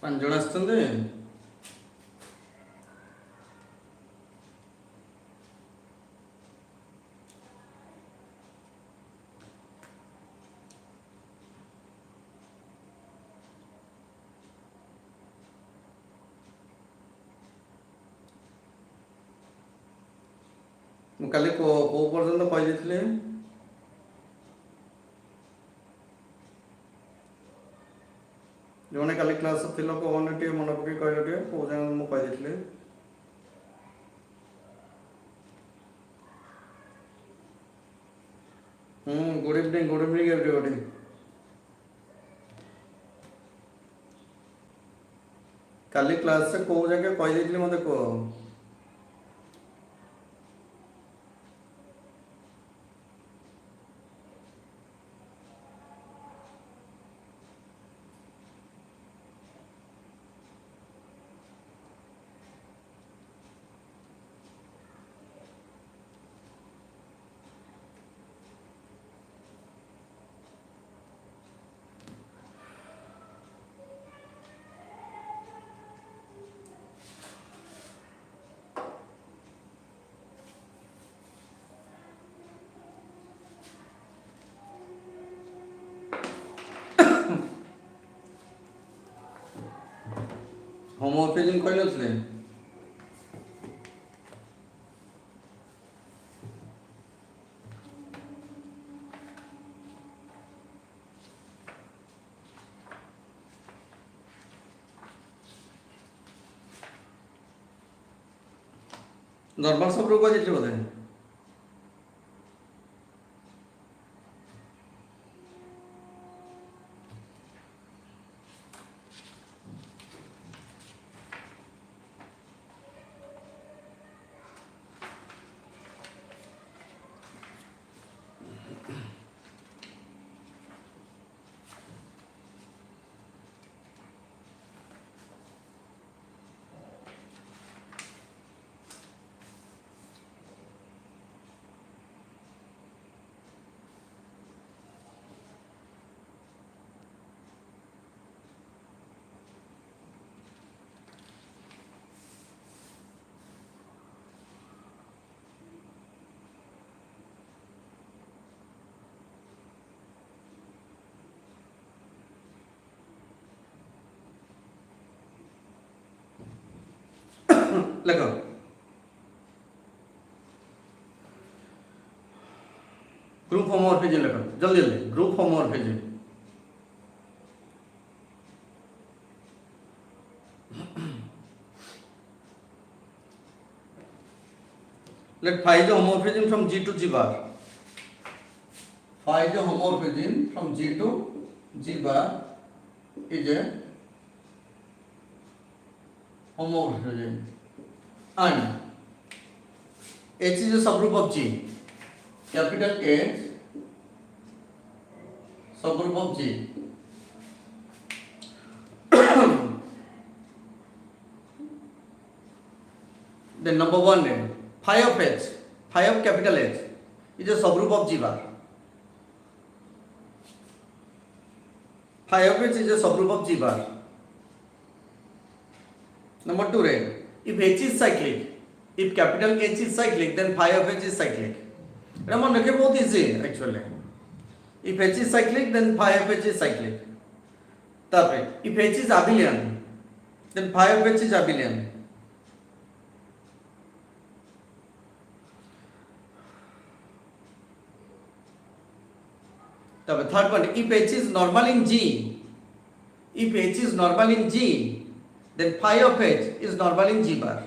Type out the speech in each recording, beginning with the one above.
ପାଞ୍ଚ ଜଣ ଆସିଛନ୍ତି। ମୁଁ କାଲି କୋଉ ପର୍ଯ୍ୟନ୍ତ କହିଦେଇଥିଲି? ଯେଉଁମାନେ କାଲି କ୍ଲାସ୍ ଥିଲ କୋଉମାନେ ଟିକେ ମନେ ପକେଇ କହିଲେ ଟିକେ କୋଉ ଯାଏଁ ମୁଁ କହିଦେଇଥିଲି? Good evening ଏଭରିବଡି। କାଲି କ୍ଲାସ୍ରେ କୋଉ ଜାଗା କହିଦେଇଥିଲି ମୋତେ କୁହ? ହୋମୋଫିଜିମ୍ କହିନଥିଲେ? ନର୍ମାଲ ସବରୁ କହିଦେଇଥିଲି ବୋଧେ? ଲେଖ। ग्रुप होमोमॉर्फिज्म লেখো জলদি জলদি। Group homomorphism let phi is a homomorphism from G to G bar. Phi is a homomorphism from G to G bar is a homomorphism and H is a subgroup of G. Capital H subgroup of G. Then number one name phi of H, phi of capital H is a subgroup of G bar. Phi of H is a subgroup of G bar. Number two name, if H is cyclic, if capital H is cyclic, then phi of H is cyclic. Remember, make it both easy actually. If H is cyclic, then phi of H is cyclic. If H is abelian, then phi of H is abelian. Third one, if H is normal in G, if H is normal in G, then phi of H is normal in G bar.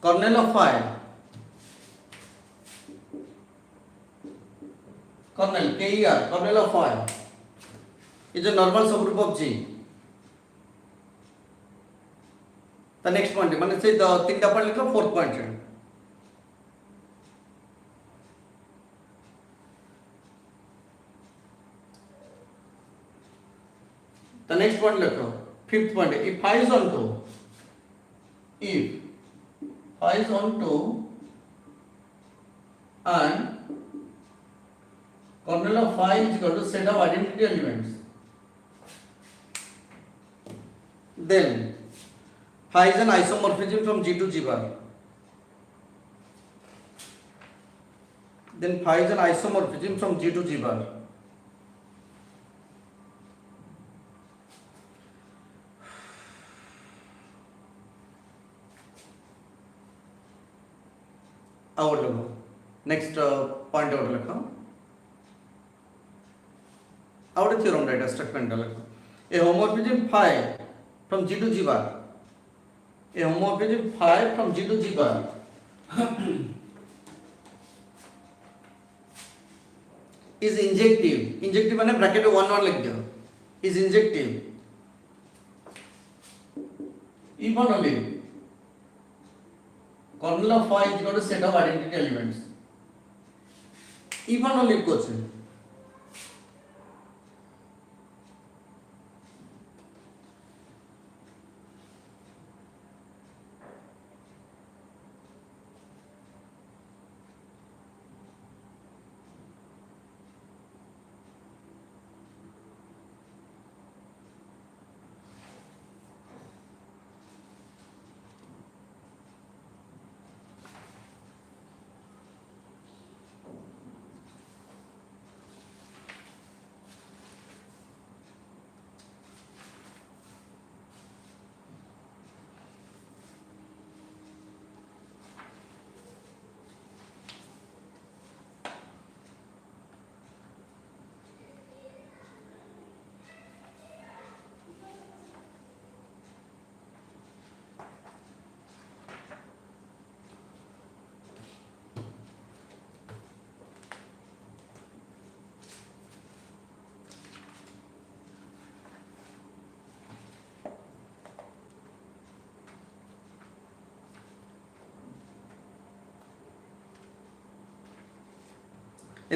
Kernel of phi, kernel KER, kernel of phi is a normal subgroup of G. তা next পয়েন্টে মানে সেই তিনটা point লিখলাম, fourth পয়েন্টে the next point lecture, fifth point, if phi is onto and kernel of phi is equal to set of identity elements, then phi is an isomorphism from G to G bar. Then phi is an isomorphism from G to G bar. और लोगों next point out लिखो, out theorem data statement लिखो, ए homomorphism phi from G to G bar, a homomorphism phi from G to G bar is injective. Injective माने bracket में 1 1 लिख दो, is injective if and only kernel of phi is equal to set of identity elements. If and only করছে,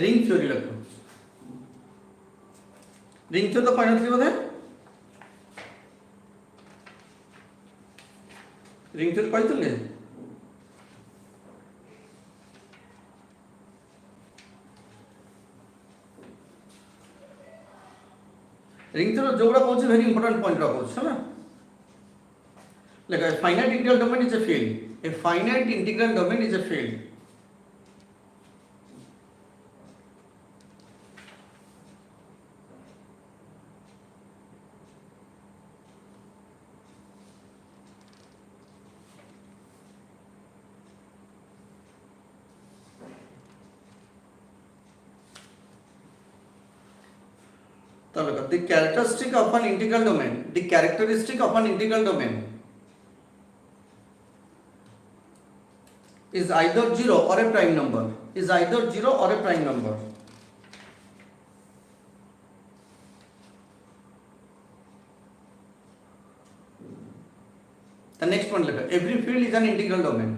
ring theory लिखो, ring theory तो point three बोधे, ring theory कही तुले ring theory जोगड़ा कौन से वेरी इंपोर्टेंट पॉइंट रखो है ना, like a finite integral domain is a field, a finite integral domain is a field. The characteristic of an integral domain, the characteristic of an integral domain is either 0 or a prime number, is either 0 or a prime number. The next one, every field is an integral domain.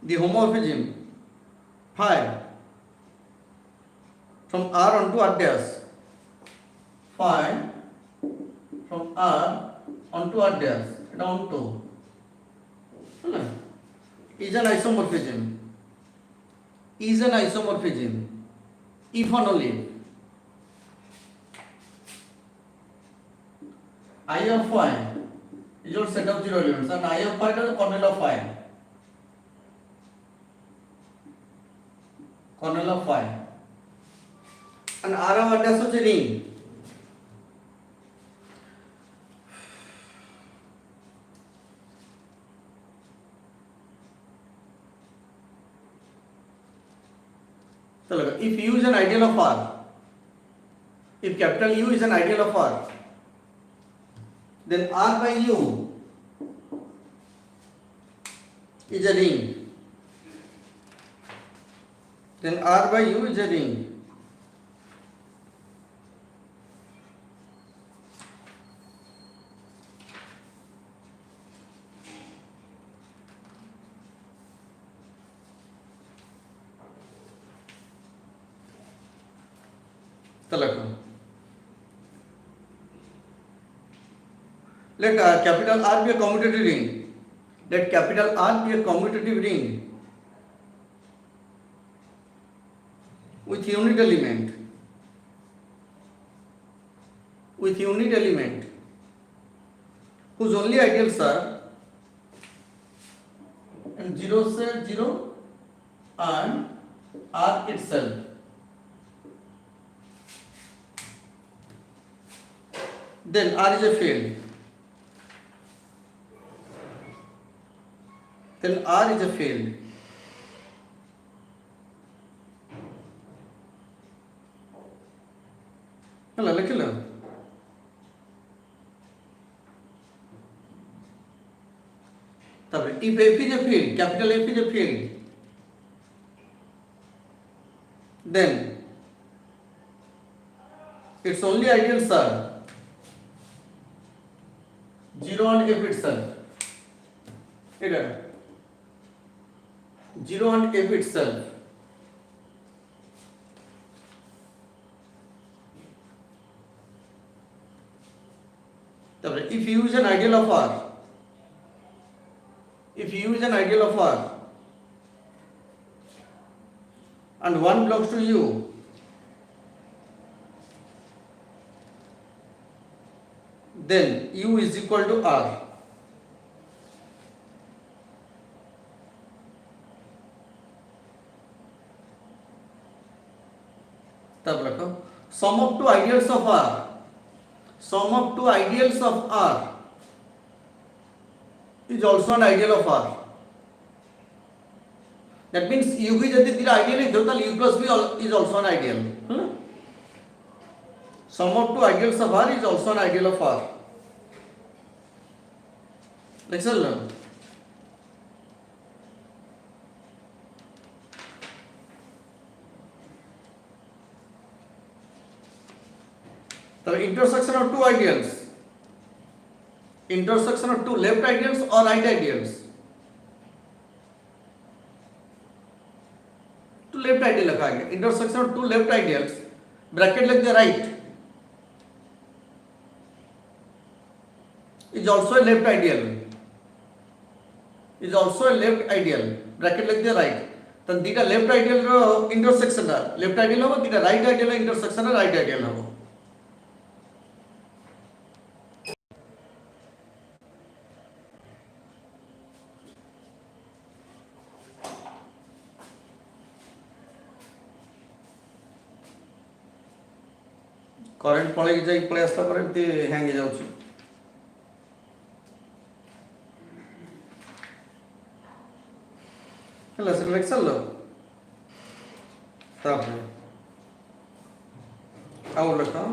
The homomorphism phi from R onto R dash, phi from R onto R dash, down to is an isomorphism, is an isomorphism if and only if I of phi is your set of zero elements and I of phi is the kernel of phi. Kernel of phi. And R of what is a ring. So if U is an ideal of R, if capital U is an ideal of R, then R by U is a ring. Then R by U is a ring. Let capital R be a commutative ring. Let capital R be a commutative ring with unit element. With unit element whose only ideals are and 0 से 0 and R itself. Then R is a field. Then R is a field. Hello, look hello. If F is a field, capital F is a field, then its only ideals are 0 and F itself. 0 and F itself. If U is an ideal of R, if U is an ideal of R and 1 belongs to U, then U is equal to R. तब रखो sum of two ideals of R. Sum of two ideals of R is also an ideal of R. That means U की यदि तेरा ideal है तो U plus B is also an ideal. Sum of two ideals of R is also an ideal of R. Let's learn. The intersection of two ideals, intersection of two left ideals or right ideals. Two left ideal लिखा है. Intersection of two left ideals. Bracket like the right is also a left ideal. Is also a left ideal. Bracket like the right. तो दीटा left ideal रो intersection है. Left ideal होगा दीटा right ideal है intersection है right ideal होगा. Current पळेई जाई पळे आस्ता पर एमती हैंग जाउछ हला सिलेक्ट चलो तापर आउ लखा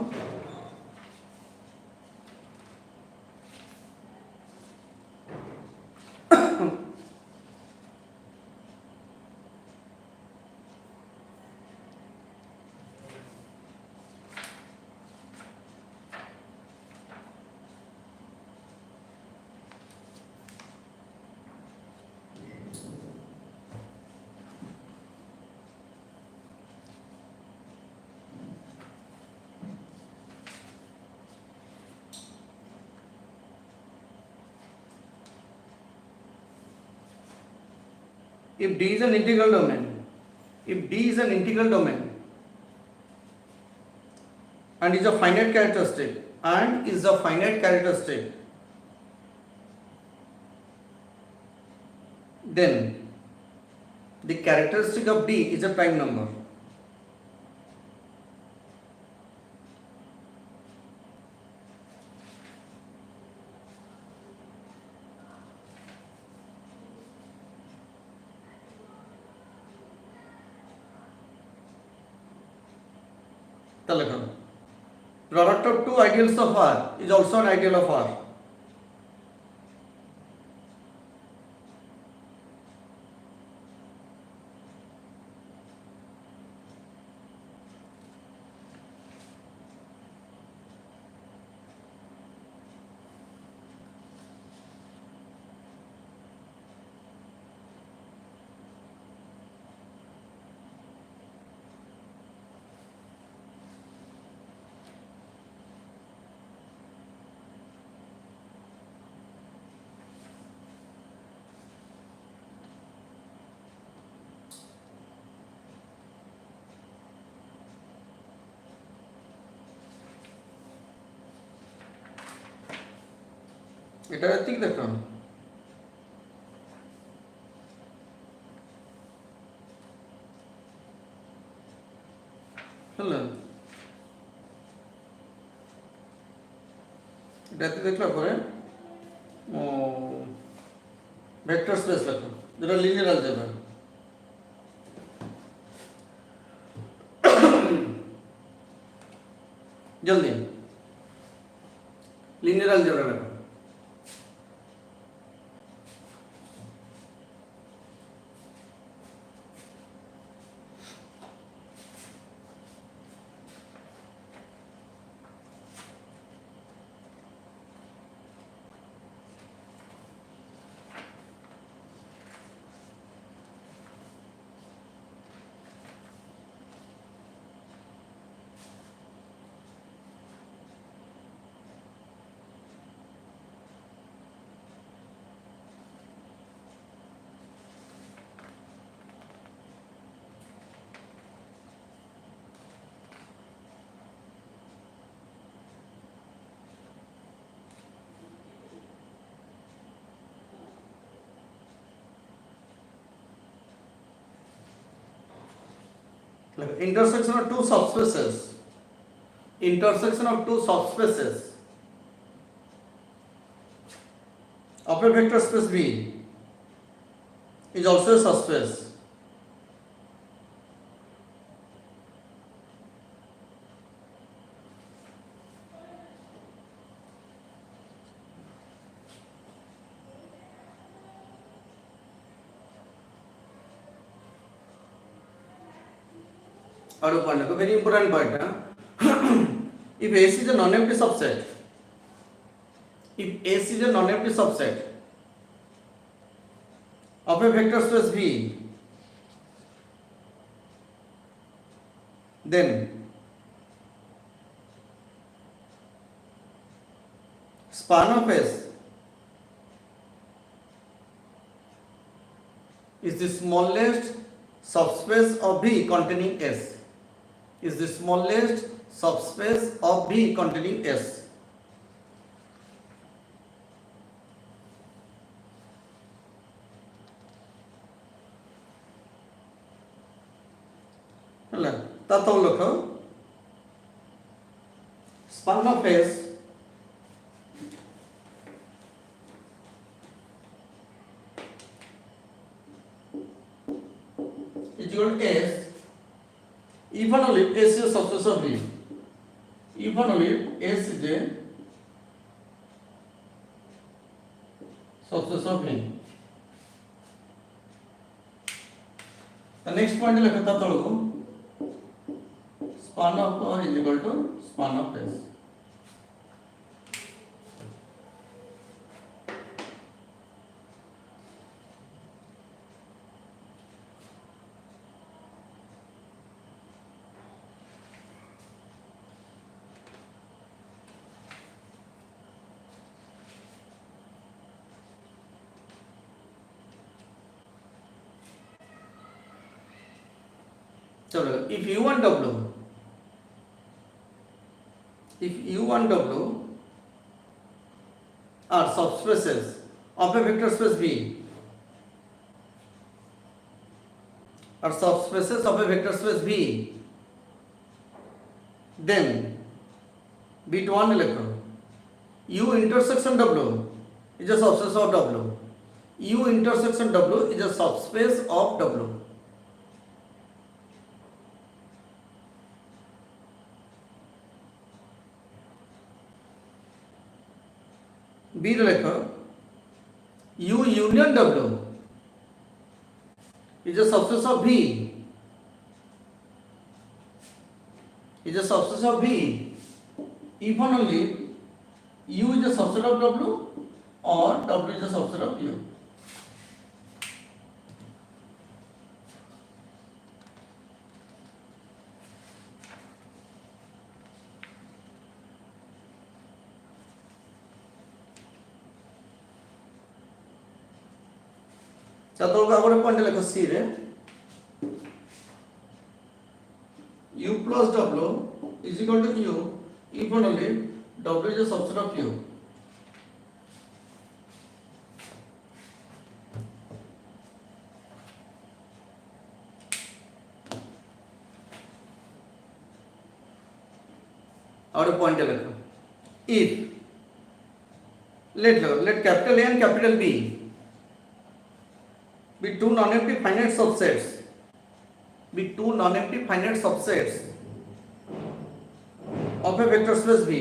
if D is an integral domain, if D is an integral domain, and is a finite characteristic, and is a finite characteristic, then the characteristic of D is a prime number. Product of two ideals of R is also an ideal of R. এটা ঠিক দেখুন শুনলেন এটাতে দেখলে পরে vector space লেখো যেটা linear algebra জলদি লিনিয়ার অ্যালজেব্রা লেখো intersection of two subspaces of a vector space V is also a subspace. और ऊपर देखो very important point if S is a non-empty subset of a vector space V, then span of S is the smallest subspace of V containing S. Is the smallest subspace of V containing S. তাহলে লেখো span of S is equal to S if and only S is a subspace of V. If and only S is a subspace of V. The next point is span of R is equal to span of S. So if U and W if u and w are subspaces of a vector space V, are subspaces of a vector space V, then B1 electron u intersection W is a subspace of W. U intersection W is a subspace of W. B electron U union W is a subspace of V, is a subspace of V if and only U is a subset of W or W is a subset of U. चलो आगे point लिखो सी रे u plus w is equal to u if and only w is a subset of u. आगे point लिखो if let capital A and capital B be two non-empty finite subsets, be two non-empty finite subsets of a vector space V,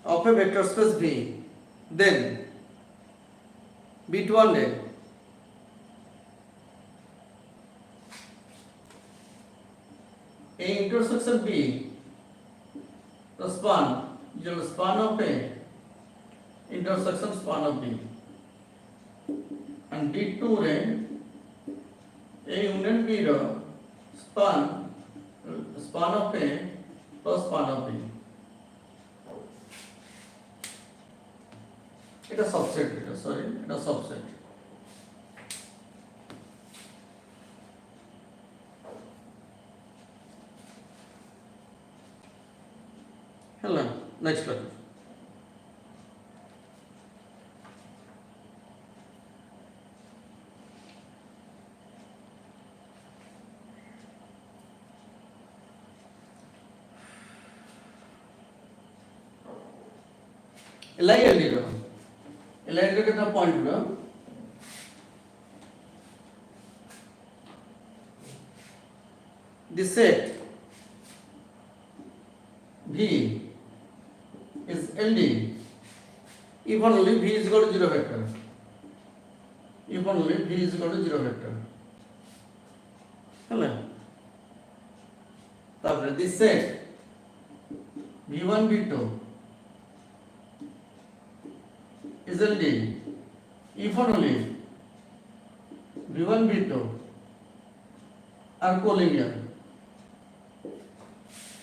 of a vector space V, then B1 A intersection B, the span is the span of A intersection span of B, and D2 रे A union B row span of A plus span of B. It is subset, it is subset. Hello, next question. LILD कितना point हुआ the set V is LD if only V is equal to 0 vector, if only V is equal to 0 vector. है ना तापर the set V1 V2 is LD if only V1 V2 are collinear.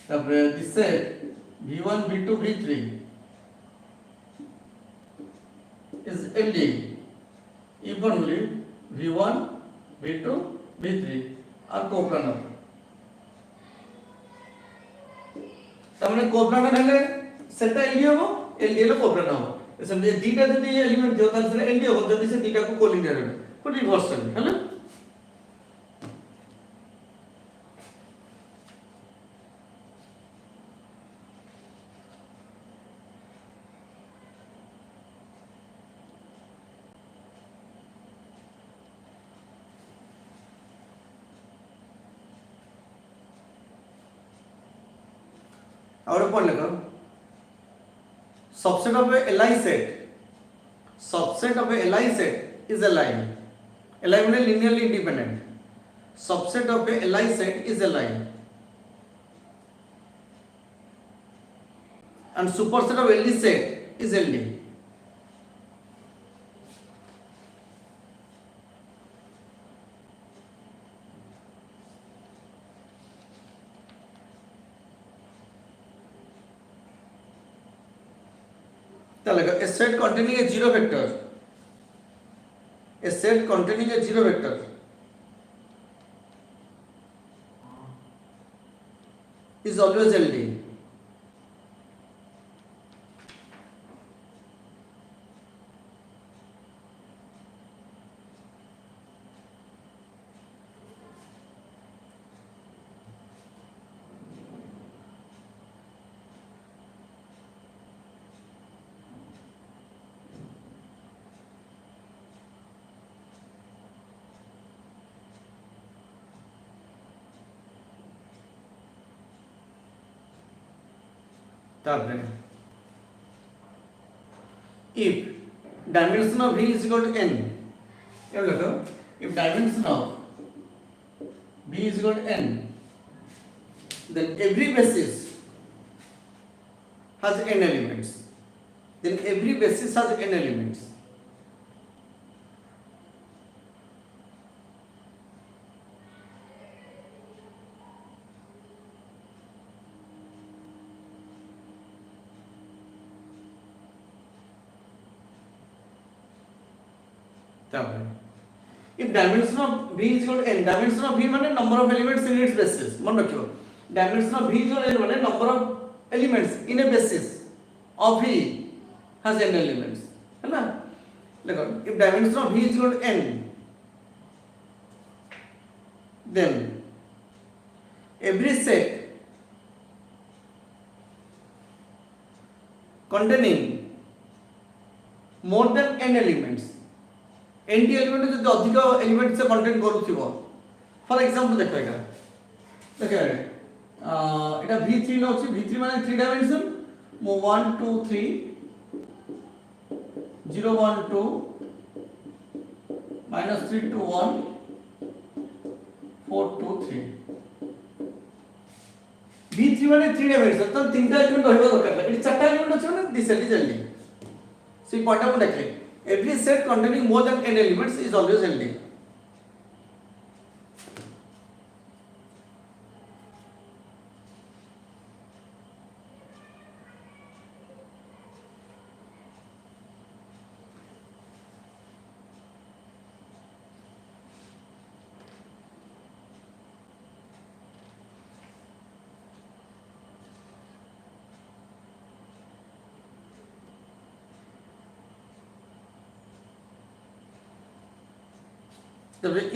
তারপরে the set V1 V2 V3 is LD if only V1 V2 V3 are coplanar. তার মানে কোপ্লানার হলে সেটা এলডি হবে, এলডি হলে কোপ্লানার হবে। এসে দুইটা যদি এলিমেন্ট দিও তাহলে সেটা এলডি হবে, যদি সে দুইটাকে কোলিনিয়ার হবে কোন রিভার্স হবে, হ্যাঁ না? और पढ़ लेगा subset of a Li set, subset of a Li set is a line. Li means linearly independent. Subset of a Li set is a line, and superset of LD set is LD. A set containing a zero vector, a set containing a zero vector is always LD. তারপরে if dimension of V is equal to n, এবার দেখো if dimension of V is equal to n, then every basis has n elements. Then every basis has n elements. If dimension of V is equal to n, dimension of V মানে number of elements in its basis, মনে রাখো dimension of V is equal to n মানে number of elements in a basis of V has n elements, है ना? देखो if dimension of V is equal to n, then every set containing more than n elements, n element যদি অধিক element সে contain করুথিব, for example দেখো এটা দেখো এটা v3 নছি, v3 মানে 3 ডাইমেনশন 1 2 3 0 1 2 -3 2 1 4 2 3 v3 মানে 3 ডাইমেনশন, তো তিনটা এলিমেন্ট হইবা দরকার, এটা চারটা এলিমেন্ট আছে মানে দিস এলিজ এলডি। সেই পয়েন্টটা মনে রাখলে every set containing more than n elements is always LD.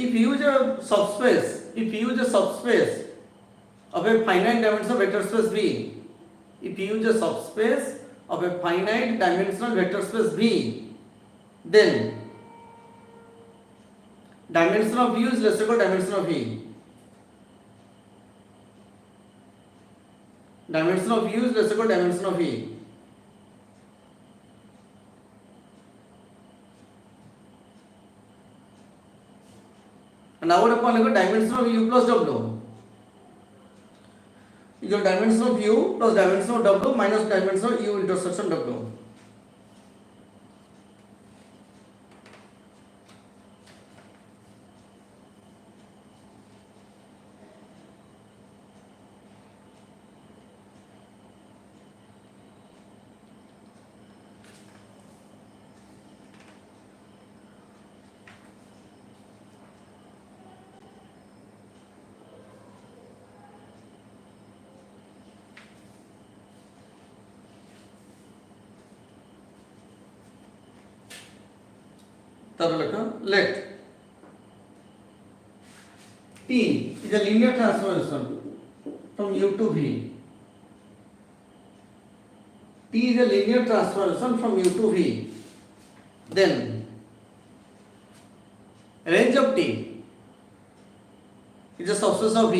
If you use a subspace, of a finite dimensional vector space V, if you use a subspace of a finite dimensional vector space V, then dimension of U is less equal to dimension of V. Dimension of U is less equal to dimension of V. Now what upon dimension of U plus W is your dimension of U plus dimension of W minus dimension of U intersection W. Let T is a linear transformation from U to V. T is a linear transformation from U to V. Then range of T is a subspace of V.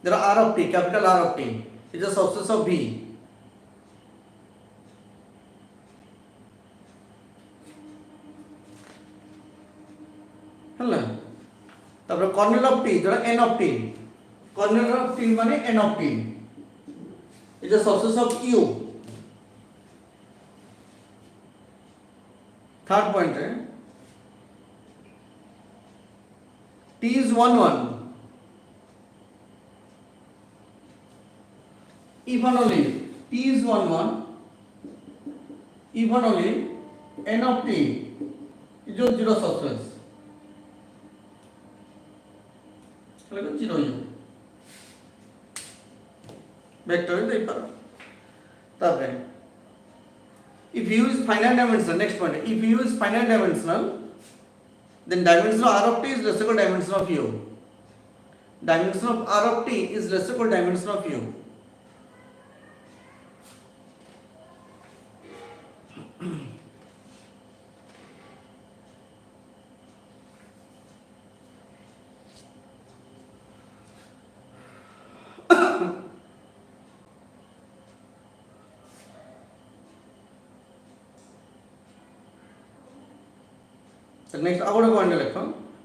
There are R of T, capital R of T is a subspace of V. হ্যাঁ, তারপরে colonel of T যেটা N of T, kernel of T মানে N of T is a subset of U. Third পয়েন্টে T is 1 1 if and only t is 1 1 if and only n of t is a zero subspace, like 0 u. vector is the if u is finite dimensional, next point, if u is finite dimensional, then dimension of r of t is less equal dimension of u. Dimension of r of t is less equal dimension of u. So next, I want to point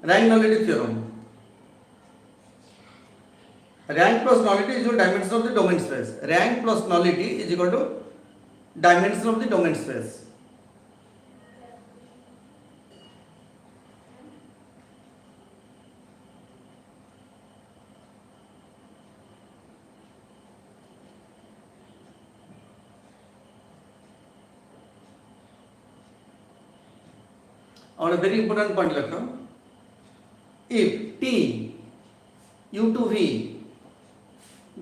rank nullity theorem. Rank plus nullity is equal to dimension of the domain space. Rank plus nullity is equal to dimension of the domain space. और a very important point लिखो, if T U to V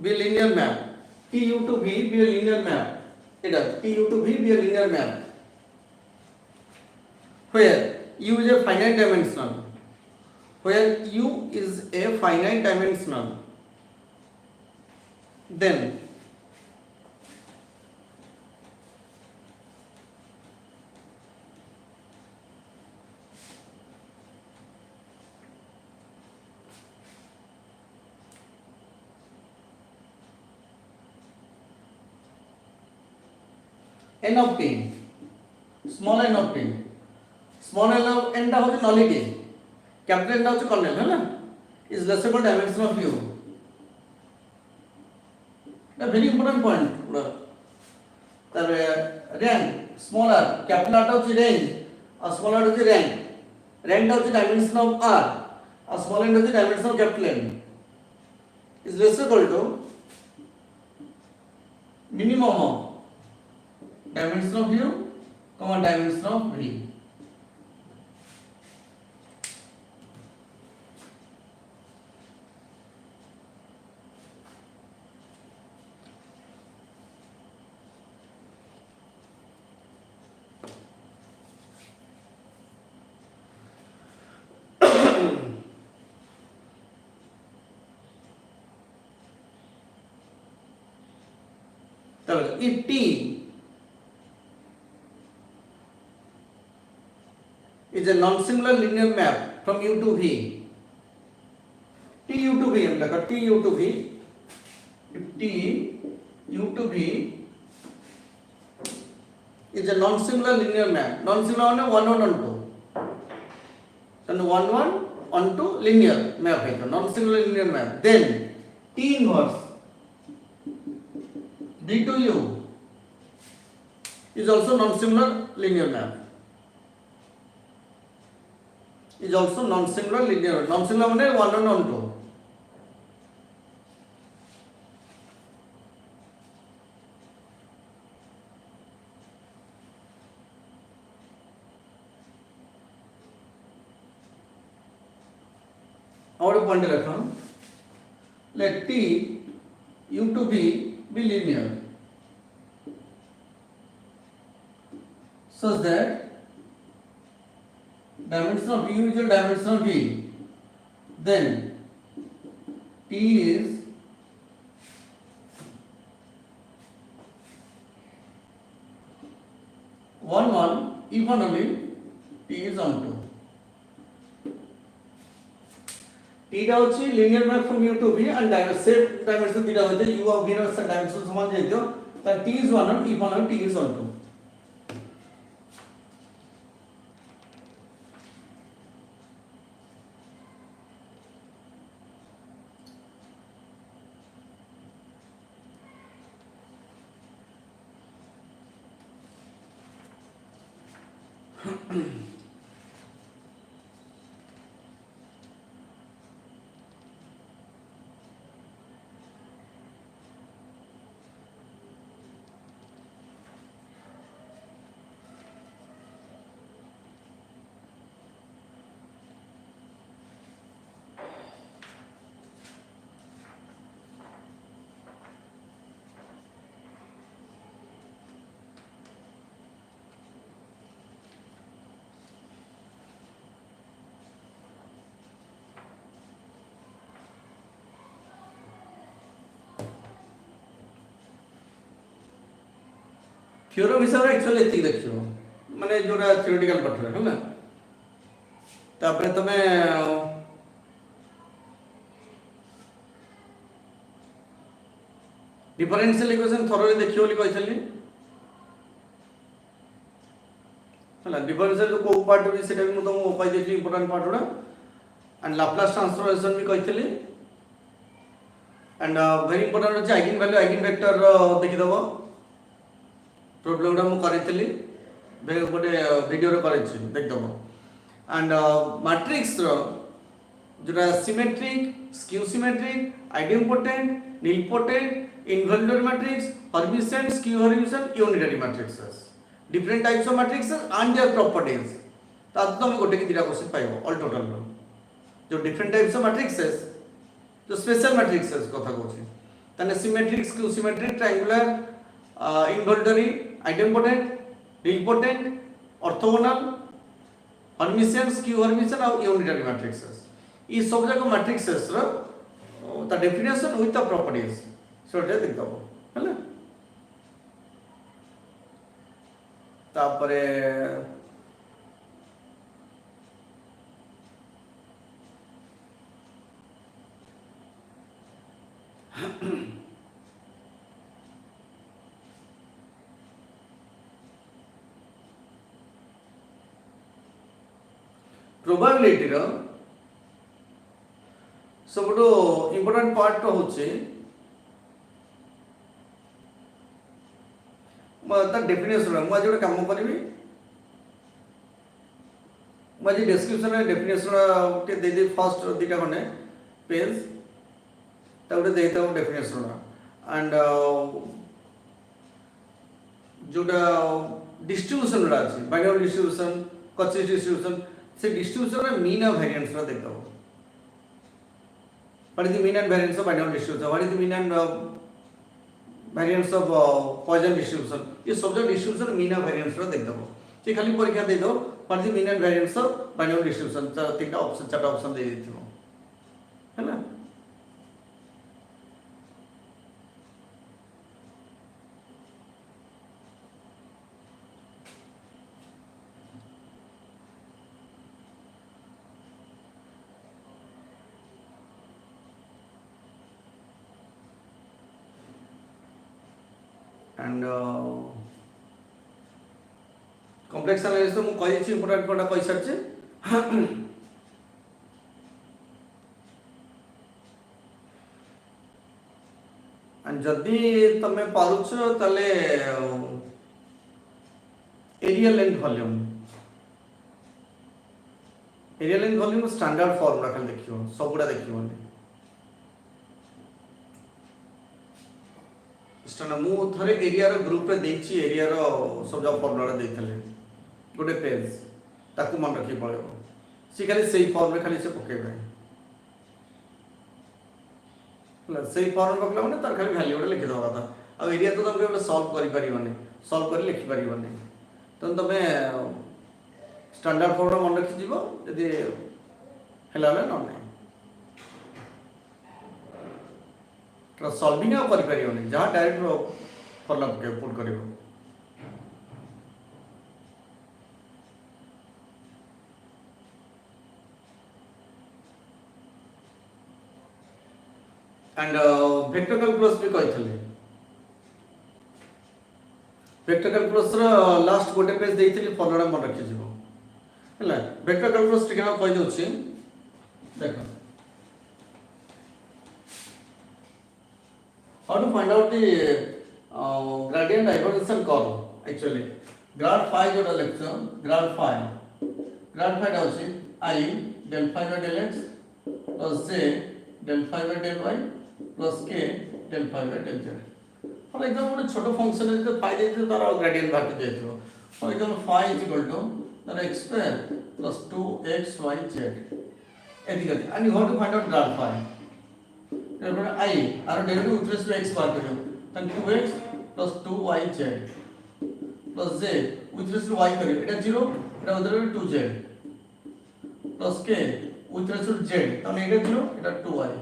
be a linear map, T U to V be a linear map, T U to V be a linear map, where U is a finite dimensional, then n of t, small n of t, small n টা হচ্ছে nullity, capital n টা হচ্ছে kernel, है ना, is less equal dimension of u. A very important point. তারপরে rank, small r, capital r টা হচ্ছে range, আর small r হচ্ছে rank. Rank টা হচ্ছে dimension of r, R small n হচ্ছে dimension of capital N. Is less equal to minimum of dimension of u, dimension of v. If T is a non-singular linear map from U to V, T U to V, T U to V, if T U to V is a non-singular linear map, non-singular on 1 1 on 2, then 1 1 on 2 linear map, non-singular linear map, then T inverse D to U is also non-singular linear map. Is also non-singular linear. Non-singular means 1 and 1 2. Our point electron. Let T U to V be linear, such that dimension of U is equal to dimension of V, then T is one one if and only T is on 2. T টা হচ্ছে linear map from U to V and same dimension theta হইতে U of V এর dimension সমান যেহেতু তাই T is 1 and if and only T is on 2. Theorem हिसाब रे actually एति देखियो माने जोरा थ्योरेटिकल पार्ट रे हैला तापरे तमे डिफरेंशियल इक्वेशन थोरली देखियो बोली कहथली हैला डिफरेंशियल जो को पार्ट भी सेटा भी म तुमको कहि देथि important part Uda and Laplace transformation भी कहथली एंड वेरी इंपोर्टेंट होची आइगन वैल्यू आइगन वेक्टर देखि दबो प्रॉब्लम रा म करितली गोटे वीडियो रे करछि देख दबो एंड मैट्रिक्स रो जोरा symmetric skew symmetric idempotent nilpotent involutory matrix Hermitian skew Hermitian unitary matrices different types of matrices and their properties ता तुम गोटे की दिरा क्वेश्चन पाइबो ऑल टोटल रो जो डिफरेंट टाइप्स ऑफ मैट्रिक्सेस जो स्पेशल मैट्रिक्सेस कथा कहछि तने symmetric skew symmetric triangular involutory idempotent nilpotent orthogonal Hermitian skew Hermitian और यूनिटरी मैट्रिक्सेस ई सब जाक मैट्रिक्सेस रो ता डेफिनेशन विथ द प्रॉपर्टीज सोटे देख दबो हैला तापरे प्रोबेबिलिटी रो सबटो इंपोर्टेंट पार्ट तो होचे ता डेफिनेशन म आज काम करबी म आज डिस्क्रिप्शन रे डेफिनेशन के दे दे फर्स्ट दिटा खने पेज ता उटे देता हूं डेफिनेशन एंड जोटा डिस्ट्रीब्यूशन रा अछि बाइनरी डिस्ट्रीब्यूशन कच्ची डिस्ट्रीब्यूशन से डिस्ट्रीब्यूशन रे मीन ऑफ वेरिएंस रा देखता हूं what is the mean and variance of binary distribution what is the mean and variance of Poisson distribution ये सब जो डिस्ट्रीब्यूशन मीन ऑफ वेरिएंस रा देख दबो जे खाली परीक्षा दे दो what is the mean and variance of binary distribution तीनटा ऑप्शन चारटा ऑप्शन दे दिथिबो हैना and complex analysis मु कहि छि इंपोर्टेंट कोटा कहि सरछे and जदी तमे पारुछ तले area length volume standard form रखल देखियो सबुडा देखियो स्टैंडर्ड मु थरे एरिया रो ग्रुप रे देखछि एरिया रो सब जो फॉर्मूला देथले गोटे पेज ताकू मन रखि पड़ो से खाली सही फॉर्म रे खाली से पकेबे प्लस सही फॉर्म पकला माने तार खाली वैल्यू रे लिखि दवा था अब एरिया तो तुम सॉल्व करि परिबने सॉल्व करि लिखि परिबने तो तमे स्टैंडर्ड फॉर्म रो मन रखि जीवो यदि हेला ले न नै तो सॉल्विंग आ करि परिबने जहां डायरेक्ट फॉर्मूला के पुट करिवो एंड वेक्टर कैलकुलस भी कहिथले वेक्टर कैलकुलस रो लास्ट गोटे पेज देइथली फॉर्मूला मन रखि जीवो हला वेक्टर कैलकुलस टिका कहि दोछि देखो how to find out the gradient divergence curve actually grad phi जो लेक्चर grad phi होछि I del phi by del x plus j del phi by del y plus k del phi by del z for example ଗୋଟେ छोटो function है जो phi देते तार gradient बाहर के देथिबो for example phi is equal to तार x square plus 2xy z एदिगति and you have to find out grad phi therefore I R derivative with respect to x बाहर करियो then 2x plus 2yz plus z with respect to y करियो एटा 0 एटा बदले 2z plus k with respect to z तने एटा 0 एटा 2y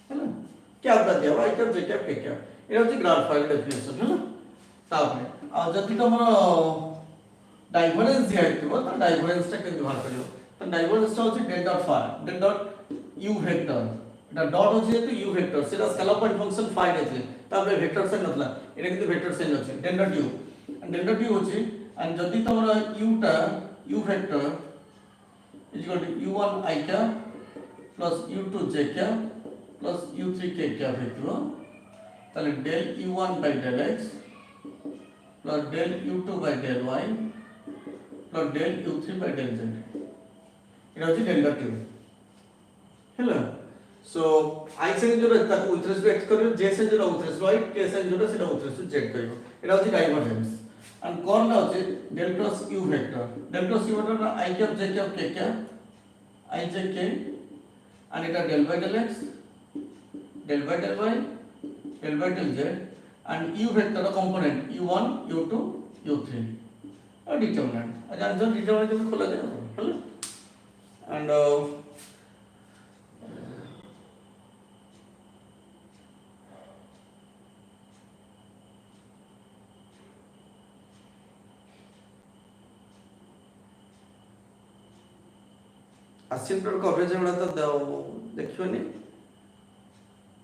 है ना क्या बता दिया y का z क्या p क्या एटा होची ग्राफ फाइल डेफिनेशन है ना तापरे आ जति तमरो डाइवरेंस दिया हेतिबो त डाइवरेंस टा केमि बाहर करियो त डाइवरेंस टा होची del dot phi del dot u vector এটা ডট হচ্ছে তো ইউ ভেক্টর সেটা স্কেলার পয়েন্ট ফাংশন ফাই আছে তারপরে ভেক্টর সাইন নতলা এটা কিন্তু ভেক্টর সাইন আছে del dot u del dot u হচ্ছে আর যদি তোমরা ইউটা u vector is equal to u1 i cap plus u2 j cap plus u3 k cap হইতো তাহলে del u1 by del x plus del u2 by del y plus del u3 by del z এটা হচ্ছে del dot you হলো so i sin যেটা তাকে with respect x করিব j sin যেটা with respect y k sin যেটা সেটা with respect z করিব এটা হচ্ছে ডাইভারজেন্স and কর্ণটা হচ্ছে del cross u vector del cross u vector i cap j cap k cap I j k and এটা del by del x del by del y del by del z and u vector component u1 u2 u3 और determinant अच्छा answer determinant में खोला जाए hello and असिम्प्टोट coverage में तो देखियो नहीं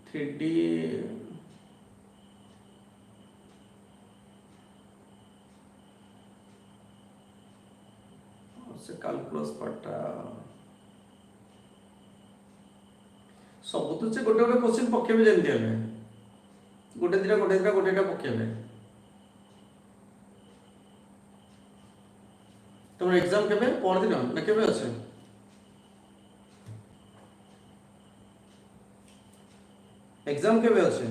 3D से कैलकुलस पार्टा सब तो से गोटे गोटे क्वेश्चन पकेबे जेंति हले गोटे दिना पकेबे तुम एग्जाम केबे पर दिन ना केबे আছে एग्जाम केबे আছে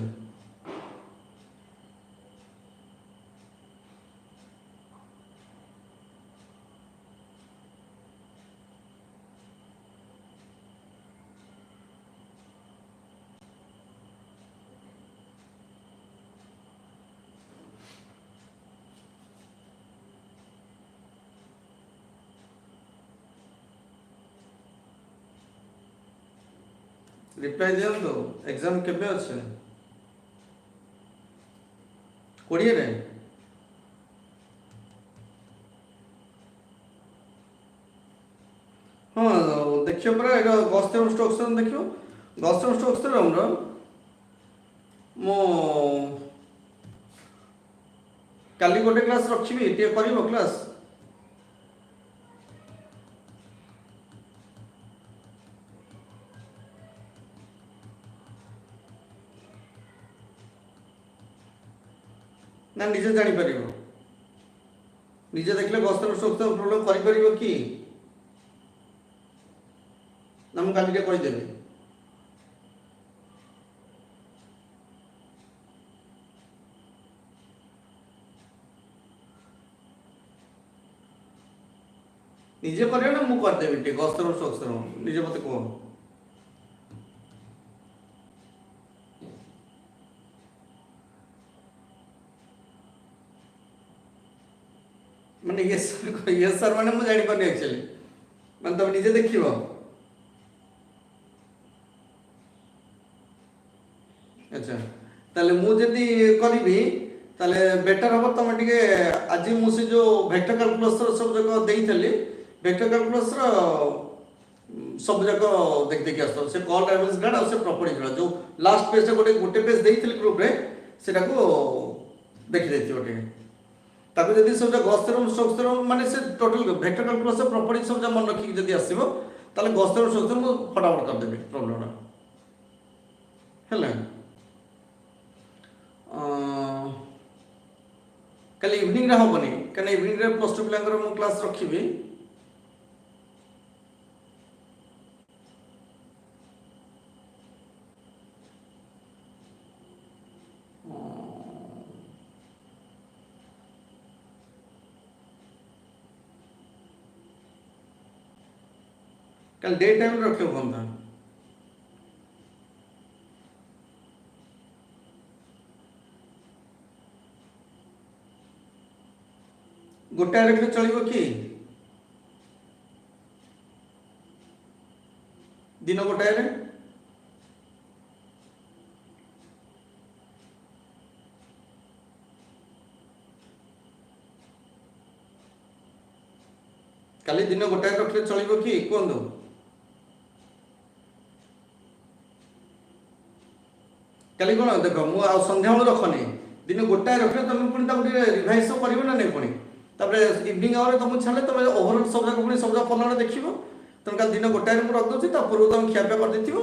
रिप्लाई दियो तो एग्जाम केबे আছে कोडिए रे हां देखियो परा एटा गॉस्टेम स्ट्रक्चर देखियो गॉस्टेम स्ट्रक्चर हमरा मो काली गोटे क्लास रखिबी टे करिवो क्लास ना निजे जानी परिबो निजे देखले गॉस्टेम स्ट्रक्चर प्रॉब्लम करि परिबो की हम काली के कहि देबे निजे करियो ना मु कर देबे टे गॉस्टेम स्ट्रक्चर निजे मते को माने यस सर माने मु जानि पने एक्चुअली माने तब निजे देखिबो अच्छा ताले मु जदी करबी ताले बेटर हो तम टिके आज मु से जो वेक्टर कैलकुलस सब जगह देइथली वेक्टर कैलकुलस सब जगह देख देख आसतो से कॉल डायमेंशन गार्ड और से प्रॉपर्टी जो लास्ट पेज गोटे पेज देइथली ग्रुप रे सेटा को देखि देथि ओटे ताको जदी सब गॉस्टेम स्ट्रक्चर माने से टोटल वेक्टर कैलकुलस प्रॉपर्टी सब मन रखी जदी आसीबो ताले गॉस्टेम स्ट्रक्चर को फटाफट कर देबे प्रॉब्लम ना हैला कल इवनिंग रे होबनी कने इवनिंग रे प्लस 2 पिलांकर मु क्लास रखिबी कल डे टाइम रखियो बंदा गोटा रखले चलिबो की दिन गोटाए रे କାଲି ଦିନ ଗୋଟାଏ ରଖିଲେ ଚଳିବ କି କୁହନ୍ତୁ? କାଲି କ'ଣ ଦେଖ ମୁଁ ଆଉ ସନ୍ଧ୍ୟାବେଳୁ ରଖନି, ଦିନ ଗୋଟାଏ ରଖିଲେ ତମେ ପୁଣି ତାକୁ ଟିକେ ରିଭାଇଜ କରିବ ନା ନାଇଁ ପୁଣି ତାପରେ ଇଭିନିଂ ଆୱାରରେ ତମକୁ ଛାଡ଼ିଲେ ତମେ ଓଭରଅଲ୍ ସବୁଯାକ ପୁଣି ସବୁଯାକ ପଢ଼ିଲା ଦେଖିବ। ତେଣୁ କାଲି ଦିନ ଗୋଟାଏରେ ମୁଁ ରଖିଦେଉଛି, ତା ପୂର୍ବରୁ ତମେ ଖିଆପିଆ କରିଦେଇଥିବ।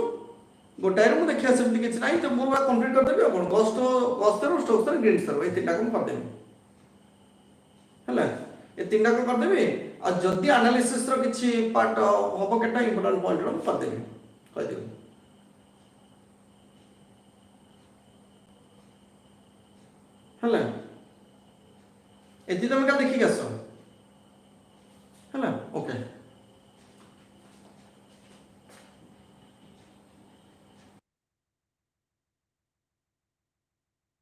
ଗୋଟାଏରେ ମୁଁ ଦେଖିବା ସେମିତି କିଛି ନାହିଁ, ତ ମୁଁ କମ୍ପ୍ଲିଟ୍ କରିଦେବି। ଆଉ କ'ଣ ଗସ୍ତର ଷ୍ଟୋକ୍ସର ଗ୍ରୀନ୍ ଷ୍ଟୋର ଏଇ ତିନିଟାକୁ ମୁଁ କରିଦେବି ହେଲା। ଏ ତିନିଟାକୁ କରିଦେବି। ଆଉ ଯଦି ଆନାଲିସିସ୍ର କିଛି ପାର୍ଟ ହବ କେଟା ଇମ୍ପୋର୍ଟାଣ୍ଟ ପଏଣ୍ଟର ମୁଁ କରିଦେବି, କହିଦେବି ହେଲା। ଏତିକି ତମେ କାଲି ଦେଖିକି ଆସ ହେଲା। ଓକେ।